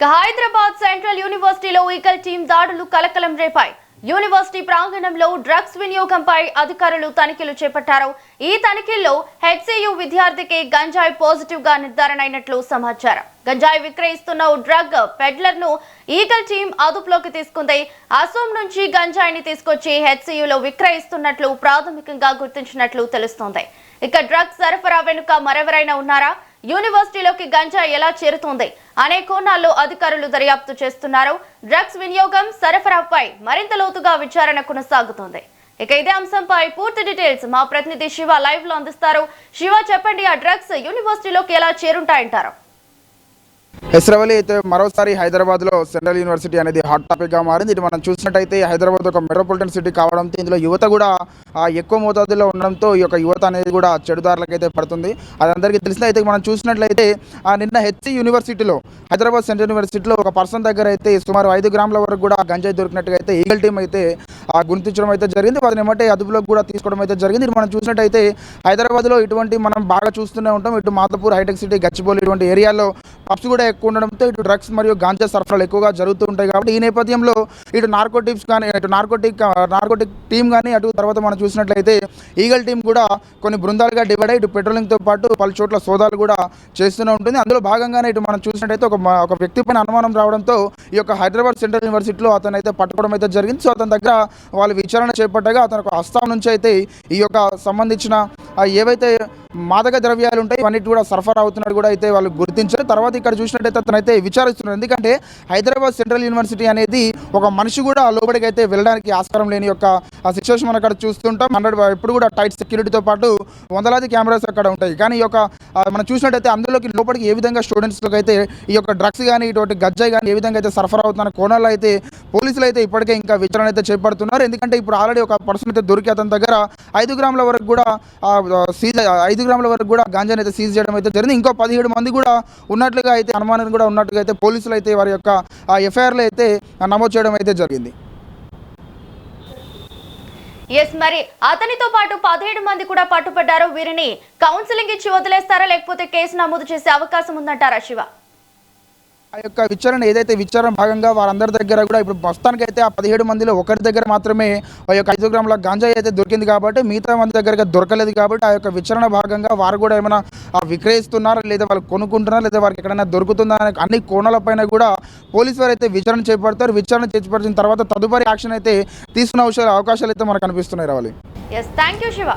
Hyderabad central యూనివర్సిటీలో eagle team దాడులు కలకలం రేపాయి. యూనివర్సిటీ ప్రాంగణంలో డ్రగ్స్ వినియోగంపై అధికారులు తనిఖీలు చేపట్టారు. ఈ తనిఖీల్లో హెచ్సియు విద్యార్థికి గంజాయి పాజిటివ్ గా నిర్ధారణ అయినట్లు సమాచారం. గంజాయి విక్రయిస్తున్న డ్రగ్ పెడ్లర్ ను ఈగల్ టీం అదుపులోకి తీసుకుంది. అసోం నుంచి గంజాయిని తీసుకొచ్చి హెచ్సియులో విక్రయిస్తున్నట్లు ప్రాథమికంగా గుర్తించినట్లు తెలుస్తోంది. ఇక డ్రగ్స్ సరఫరా వెనుక మరెవరైనా ఉన్నారా, యూనివర్సిటీలోకి గంజాయి ఎలా చేరుతోంది అనే కోణాల్లో అధికారులు దర్యాప్తు చేస్తున్నారు. డ్రగ్స్ వినియోగం సరఫరాపై మరింత లోతుగా విచారణ కొనసాగుతోంది. ఇక ఇదే అంశంపై పూర్తి డీటెయిల్స్ మా ప్రతినిధి శివ లైవ్ లో అందిస్తారు. శివ, చెప్పండి, ఆ డ్రగ్స్ యూనివర్సిటీలోకి ఎలా చేరుంటాయంటారు? హెస్రవలి అయితే మరోసారి హైదరాబాద్లో సెంట్రల్ యూనివర్సిటీ అనేది హాట్ టాపిక్గా మారింది. ఇది మనం చూసినట్టయితే హైదరాబాద్ ఒక మెట్రోపాలిటన్ సిటీ కావడంతో ఇందులో యువత కూడా ఎక్కువ మోతాదులో ఉండడంతో ఈ యొక్క యువత అనేది కూడా చెడుదారులకైతే పడుతుంది. అది అందరికీ తెలిసింది. అయితే మనం చూసినట్లయితే నిన్న హెచ్సి యూనివర్సిటీలో, హైదరాబాద్ సెంట్రల్ యూనివర్సిటీలో ఒక పర్సన్ దగ్గర అయితే సుమారు 5 గ్రాముల వరకు కూడా గంజాయి దొరికినట్టుగా అయితే ఈగల్ టీం అయితే గుర్తించడం అయితే జరిగింది. వాటిని ఏమంటే అదుపులోకి కూడా తీసుకోవడం అయితే జరిగింది. ఇది మనం చూసినట్టయితే హైదరాబాద్లో ఇటువంటి మనం బాగా చూస్తూనే ఉంటాం. ఇటు మాతపూర్, హైటెక్ సిటీ, గచ్చిబౌలి ఇటువంటి ఏరియాలో పబ్స్ కూడా ఎక్కువ ఉండడంతో ఇటు డ్రగ్స్ మరియు గాంజా సరఫరాలు ఎక్కువగా జరుగుతూ ఉంటాయి. కాబట్టి ఈ నేపథ్యంలో ఇటు నార్కోటిక్స్ కానీ, ఇటు నార్కోటిక్ టీం కానీ, అటు తర్వాత మనం చూసినట్లయితే ఈగల్ టీం కూడా కొన్ని బృందాలుగా డివైడ్ అయ్యి ఇటు పెట్రోలింగ్తో పాటు పలు చోట్ల సోదాలు కూడా చేస్తూనే ఉంటుంది. అందులో భాగంగానే ఇటు మనం చూసినట్టయితే ఒక వ్యక్తి పైన అనుమానం రావడంతో ఈ యొక్క హైదరాబాద్ సెంట్రల్ యూనివర్సిటీలో అతను అయితే పట్టుకోవడం అయితే జరిగింది. సో అతని దగ్గర వాళ్ళు విచారణ చేపట్టగా అతను ఒక హస్తం నుంచి అయితే ఈ యొక్క సంబంధించిన ఏవైతే మాదక ద్రవ్యాలు ఉంటాయి ఇవన్నిటి కూడా సరఫరా అవుతున్నట్టు కూడా అయితే వాళ్ళు గుర్తించారు. తర్వాత ఇక్కడ చూసినట్టయితే అతనైతే విచారిస్తున్నారు. ఎందుకంటే హైదరాబాద్ సెంట్రల్ యూనివర్సిటీ అనేది ఒక మనిషి కూడా లోపలికి అయితే వెళ్ళడానికి ఆస్కారం లేని యొక్క సిచ్యువేషన్ మనం అక్కడ చూస్తుంటాం. ఎప్పుడు కూడా టైట్ సెక్యూరిటీతో పాటు వందలాది కెమెరాస్ అక్కడ ఉంటాయి. కానీ ఈ యొక్క మనం చూసినట్టయితే అందులోకి లోపలికి ఏ విధంగా స్టూడెంట్స్కి అయితే ఈ యొక్క డ్రగ్స్ కానీ ఇటువంటి గంజాయి కానీ ఏ విధంగా అయితే సరఫరా అవుతున్న కోణాల్లో అయితే పోలీసులు అయితే ఇప్పటికే ఇంకా విచారణ అయితే చేపడుతున్నారు. ఎందుకంటే ఇప్పుడు ఆల్రెడీ ఒక పర్సన్ అయితే దొరికి అతని దగ్గర 5 గ్రాముల వరకు కూడా 5 గ్రాముల వరకు కూడా గాంజాని అయితే సీజ్ చేయడం అయితే జరిగింది. ఇంకో 17 మంది కూడా ఉన్నట్లుగా అయితే అనుమానం కూడా ఉన్నట్టుగా అయితే పోలీసులు అయితే వారి యొక్క ఎఫ్ఐఆర్లు అయితే నమోదు చేయడం అయితే జరిగింది. మరి అతనితో పాటు 17 మంది కూడా పట్టుబడ్డారు. వీరిని కౌన్సిలింగ్ ఇచ్చి వదిలేస్తారా, లేకపోతే కేసు నమోదు చేసే అవకాశం ఉందంటారా శివ? ఆ యొక్క విచారణ ఏదైతే విచారణ భాగంగా వారందరి దగ్గర కూడా ఇప్పుడు ప్రస్తుతానికి అయితే ఆ 17 మందిలో ఒకరి దగ్గర మాత్రమే ఆ యొక్క 5 గ్రాముల గాంజాయి అయితే దొరికింది. కాబట్టి మిగతా మంది దగ్గర దొరకలేదు. కాబట్టి ఆ యొక్క విచారణ భాగంగా వారు కూడా ఏమైనా విక్రయిస్తున్నారా, లేదా వాళ్ళు కొనుక్కుంటున్నారా, లేదా వారికి ఎక్కడైనా దొరుకుతుందా అనే అన్ని కోణాలపైన కూడా పోలీసు వారు అయితే విచారణ చేపడతారు. విచారణ చేపట్టిన తర్వాత తదుపరి యాక్షన్ అయితే తీసుకునే అవకాశాలు అయితే మనకు కనిపిస్తున్నాయి. రావాలి. Thank you Shiva.